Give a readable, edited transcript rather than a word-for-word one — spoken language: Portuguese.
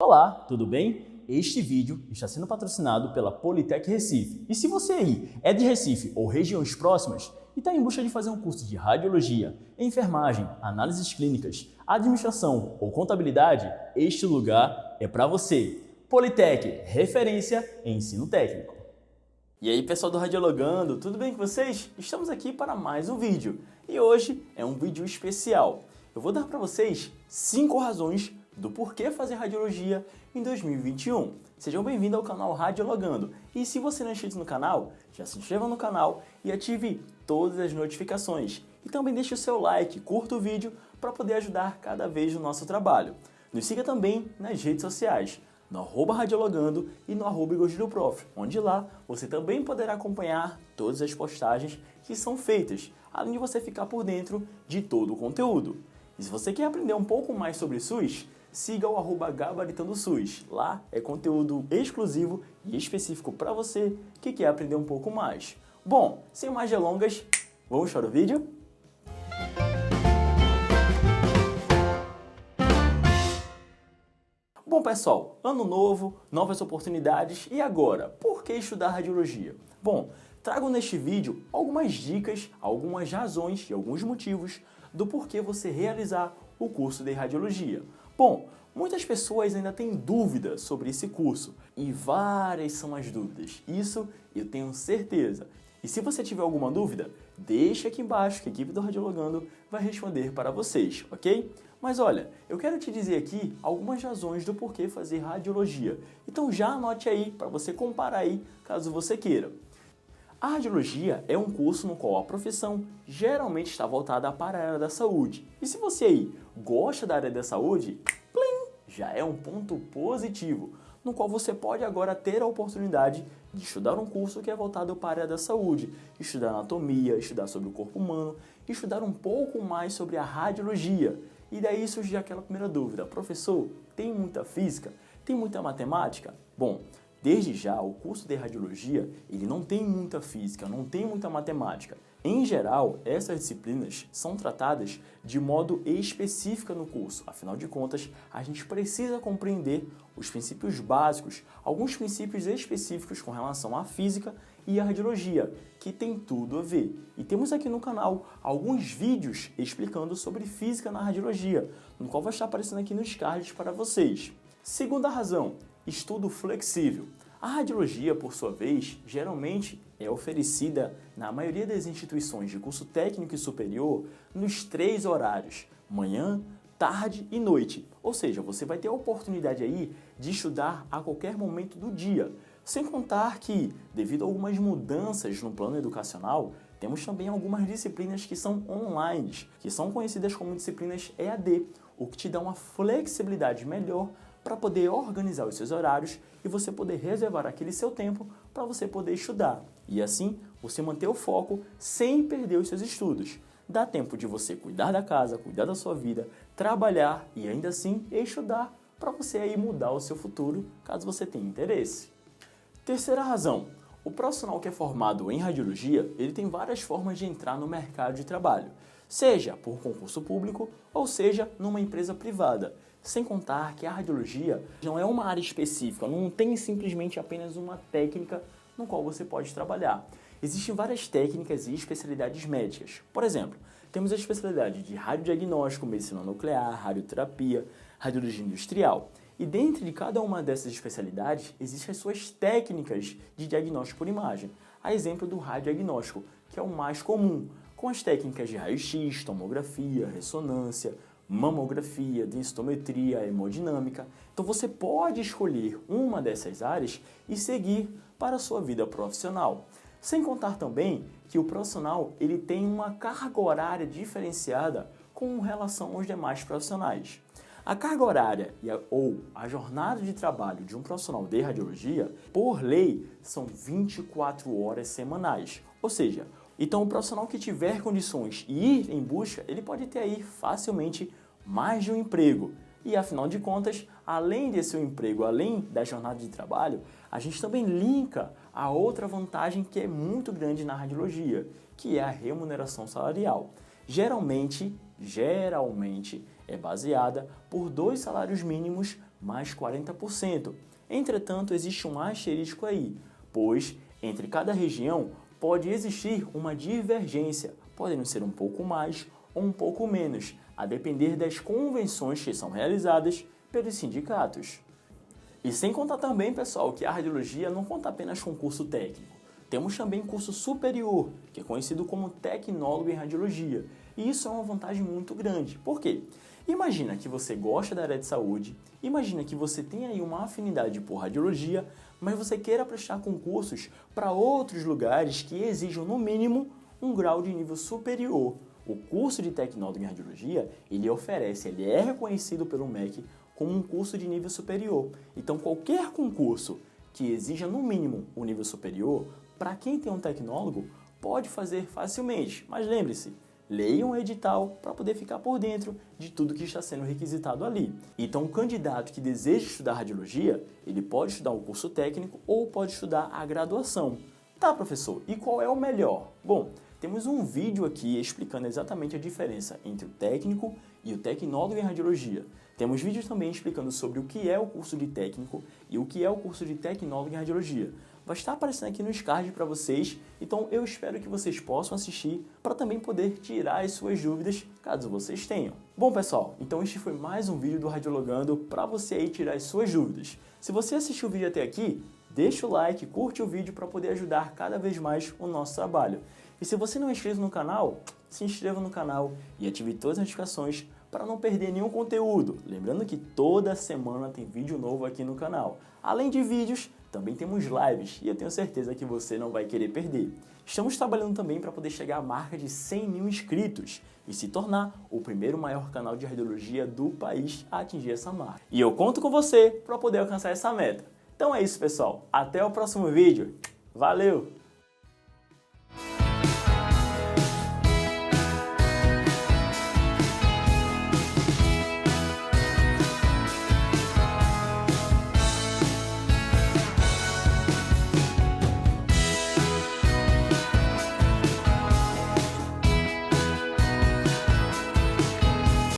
Olá, tudo bem? Este vídeo está sendo patrocinado pela Politec Recife. E se você aí é de Recife ou regiões próximas e está em busca de fazer um curso de radiologia, enfermagem, análises clínicas, administração ou contabilidade, este lugar é para você. Politec, referência em ensino técnico. E aí pessoal do Radiologando, tudo bem com vocês? Estamos aqui para mais um vídeo. E hoje é um vídeo especial. Eu vou dar para vocês 5 razões do porquê fazer radiologia em 2021. Sejam bem-vindos ao canal Radiologando. E se você não é inscrito no canal, já se inscreva no canal e ative todas as notificações. E também deixe o seu like, curta o vídeo para poder ajudar cada vez no nosso trabalho. Nos siga também nas redes sociais, no @radiologando e no @igordilhoprof, onde lá você também poderá acompanhar todas as postagens que são feitas, além de você ficar por dentro de todo o conteúdo. E se você quer aprender um pouco mais sobre SUS, siga o @gabaritandosUS. Lá é conteúdo exclusivo e específico para você que quer aprender um pouco mais. Bom, sem mais delongas, vamos para o vídeo? Bom pessoal, ano novo, novas oportunidades e agora, por que estudar radiologia? Bom, trago neste vídeo algumas dicas, algumas razões e alguns motivos do porquê você realizar o curso de radiologia. Bom, muitas pessoas ainda têm dúvidas sobre esse curso e várias são as dúvidas, isso eu tenho certeza. E se você tiver alguma dúvida, deixa aqui embaixo que a equipe do Radiologando vai responder para vocês, ok? Mas olha, eu quero te dizer aqui algumas razões do porquê fazer radiologia. Então já anote aí para você comparar aí, caso você queira. A radiologia é um curso no qual a profissão geralmente está voltada para a área da saúde. E se você aí gosta da área da saúde, plim, já é um ponto positivo, no qual você pode agora ter a oportunidade de estudar um curso que é voltado para a área da saúde, estudar anatomia, estudar sobre o corpo humano, estudar um pouco mais sobre a radiologia. E daí surge aquela primeira dúvida: professor, tem muita física? Tem muita matemática? Bom, desde já, o curso de radiologia, ele não tem muita física, não tem muita matemática. Em geral, essas disciplinas são tratadas de modo específico no curso. Afinal de contas, a gente precisa compreender os princípios básicos, alguns princípios específicos com relação à física e à radiologia, que tem tudo a ver. E temos aqui no canal alguns vídeos explicando sobre física na radiologia, no qual vai estar aparecendo aqui nos cards para vocês. Segunda razão: estudo flexível. A radiologia, por sua vez, geralmente é oferecida na maioria das instituições de curso técnico e superior nos 3 horários: manhã, tarde e noite. Ou seja, você vai ter a oportunidade aí de estudar a qualquer momento do dia. Sem contar que, devido a algumas mudanças no plano educacional, temos também algumas disciplinas que são online, que são conhecidas como disciplinas EAD, o que te dá uma flexibilidade melhor para poder organizar os seus horários e você poder reservar aquele seu tempo para você poder estudar. E assim, você manter o foco sem perder os seus estudos. Dá tempo de você cuidar da casa, cuidar da sua vida, trabalhar e ainda assim estudar para você aí mudar o seu futuro, caso você tenha interesse. Terceira razão: o profissional que é formado em radiologia, ele tem várias formas de entrar no mercado de trabalho, seja por concurso público ou seja numa empresa privada. Sem contar que a radiologia não é uma área específica, não tem simplesmente apenas uma técnica no qual você pode trabalhar. Existem várias técnicas e especialidades médicas. Por exemplo, temos a especialidade de radiodiagnóstico, medicina nuclear, radioterapia, radiologia industrial. E dentro de cada uma dessas especialidades, existem as suas técnicas de diagnóstico por imagem. A exemplo do radiodiagnóstico, que é o mais comum, com as técnicas de raio-x, tomografia, ressonância, mamografia, densitometria, hemodinâmica. Então você pode escolher uma dessas áreas e seguir para a sua vida profissional. Sem contar também que o profissional ele tem uma carga horária diferenciada com relação aos demais profissionais. A carga horária ou a jornada de trabalho de um profissional de radiologia, por lei, são 24 horas semanais. Ou seja, então o profissional que tiver condições e ir em busca, ele pode ter aí facilmente mais de um emprego. E afinal de contas, além desse seu emprego, além da jornada de trabalho, a gente também linka a outra vantagem que é muito grande na radiologia, que é a remuneração salarial. Geralmente é baseada por 2 salários mínimos mais 40%. Entretanto, existe um asterisco aí, pois entre cada região pode existir uma divergência, podendo ser um pouco mais ou um pouco menos, a depender das convenções que são realizadas pelos sindicatos. E sem contar também, pessoal, que a radiologia não conta apenas com curso técnico. Temos também curso superior, que é conhecido como tecnólogo em radiologia. E isso é uma vantagem muito grande. Por quê? Imagina que você gosta da área de saúde, imagina que você tem aí uma afinidade por radiologia, mas você queira prestar concursos para outros lugares que exijam, no mínimo, um grau de nível superior. O curso de tecnólogo em radiologia, ele é reconhecido pelo MEC como um curso de nível superior. Então, qualquer concurso que exija, no mínimo, o nível superior, para quem tem um tecnólogo, pode fazer facilmente. Mas lembre-se, leiam o edital para poder ficar por dentro de tudo que está sendo requisitado ali. Então, o candidato que deseja estudar radiologia, ele pode estudar o curso técnico ou pode estudar a graduação. Tá, professor, e qual é o melhor? Bom, temos um vídeo aqui explicando exatamente a diferença entre o técnico e o tecnólogo em radiologia. Temos vídeos também explicando sobre o que é o curso de técnico e o que é o curso de tecnólogo em radiologia. Vai estar aparecendo aqui nos cards para vocês, então eu espero que vocês possam assistir para também poder tirar as suas dúvidas, caso vocês tenham. Bom, pessoal, então este foi mais um vídeo do Radiologando para você aí tirar as suas dúvidas. Se você assistiu o vídeo até aqui, deixa o like, curte o vídeo para poder ajudar cada vez mais o nosso trabalho. E se você não é inscrito no canal, se inscreva no canal e ative todas as notificações para não perder nenhum conteúdo. Lembrando que toda semana tem vídeo novo aqui no canal. Além de vídeos, também temos lives e eu tenho certeza que você não vai querer perder. Estamos trabalhando também para poder chegar à marca de 100 mil inscritos e se tornar o primeiro maior canal de radiologia do país a atingir essa marca. E eu conto com você para poder alcançar essa meta. Então é isso, pessoal. Até o próximo vídeo. Valeu!